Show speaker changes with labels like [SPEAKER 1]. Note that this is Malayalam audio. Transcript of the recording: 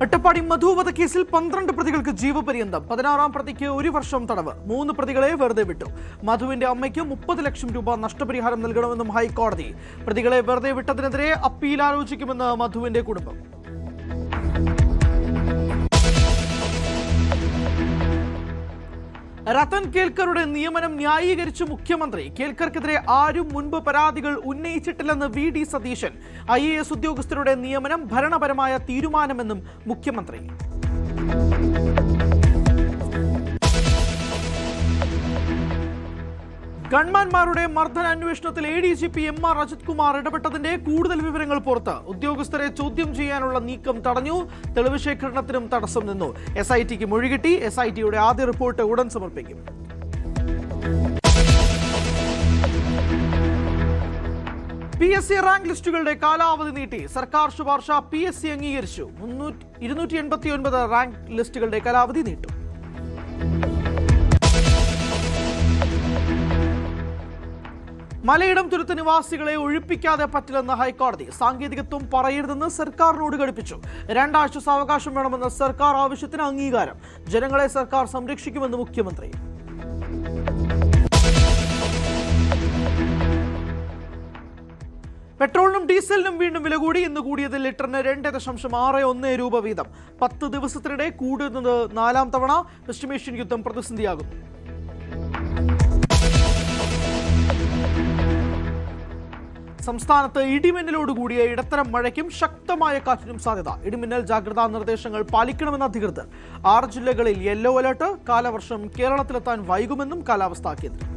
[SPEAKER 1] അട്ടപ്പാടി മധു വധക്കേസിൽ 12 പ്രതികൾക്ക് ജീവപര്യന്തം, 16-ാം പ്രതിക്ക് 1 വർഷം തടവ്, 3 പ്രതികളെ വെറുതെ വിട്ടു. മധുവിന്റെ അമ്മയ്ക്ക് 30 ലക്ഷം രൂപ നഷ്ടപരിഹാരം നൽകണമെന്നും ഹൈക്കോടതി. പ്രതികളെ വെറുതെ വിട്ടതിനെതിരെ അപ്പീൽ ആലോചിക്കുമെന്ന് മധുവിന്റെ കുടുംബം. രത്തൻ കേൽക്കറുടെ നിയമനം ന്യായീകരിച്ചു മുഖ്യമന്ത്രി. കേൽക്കർക്കെതിരെ ആരും മുൻപ് പരാതികൾ ഉന്നയിച്ചിട്ടില്ലെന്ന് VD സതീശൻ. IAS ഉദ്യോഗസ്ഥരുടെ നിയമനം ഭരണപരമായ തീരുമാനമെന്നും മുഖ്യമന്ത്രി. ഗൺമാൻമാരുടെ മർദ്ദന അന്വേഷണത്തിൽ ADGP MR അജിത് കുമാർ ഇടപെട്ടതിന്റെ കൂടുതൽ വിവരങ്ങൾ പുറത്ത്. ഉദ്യോഗസ്ഥരെ ചോദ്യം ചെയ്യാനുള്ള നീക്കം തടഞ്ഞു. തെളിവ് ശേഖരണത്തിനും തടസ്സം നിന്നു. SITക്ക് മൊഴി കിട്ടി. SITയുടെ ആദ്യ റിപ്പോർട്ട് ഉടൻ സമർപ്പിക്കും. PSC റാങ്ക് ലിസ്റ്റുകളുടെ കാലാവധി നീട്ടി. സർക്കാർ ശുപാർശ PSC അംഗീകരിച്ചു. 289 റാങ്ക് ലിസ്റ്റുകളുടെ കാലാവധി നീട്ടും. മലയിടം തുരുത്ത് നിവാസികളെ ഒഴിപ്പിക്കാതെ പറ്റില്ലെന്ന് ഹൈക്കോടതി. സാങ്കേതികത്വം പറയരുതെന്ന് സർക്കാരിനോട് ഘടിപ്പിച്ചു. 2 ആഴ്ച സാവകാശം വേണമെന്ന സർക്കാർ ആവശ്യത്തിന് അംഗീകാരം. ജനങ്ങളെ സർക്കാർ സംരക്ഷിക്കുമെന്ന് മുഖ്യമന്ത്രി. പെട്രോളിനും ഡീസലിനും വീണ്ടും വില കൂടി. ഇന്ന് കൂടിയതിൽ ലിറ്ററിന് 2.61 രൂപ വീതം. 10 ദിവസത്തിനിടെ കൂടുന്നത് 4ാം തവണ. പശ്ചിമേഷ്യൻ യുദ്ധം പ്രതിസന്ധിയാകുന്നു. സംസ്ഥാനത്ത് ഇടിമിന്നലോടുകൂടിയ ഇടത്തരം മഴയ്ക്കും ശക്തമായ കാറ്റിനും സാധ്യത. ഇടിമിന്നൽ ജാഗ്രതാ നിർദ്ദേശങ്ങൾ പാലിക്കണമെന്ന് അധികൃതർ. 6 ജില്ലകളിൽ യെല്ലോ അലർട്ട്. കാലവർഷം കേരളത്തിലെത്താൻ വൈകുമെന്നും കാലാവസ്ഥാ കേന്ദ്രം.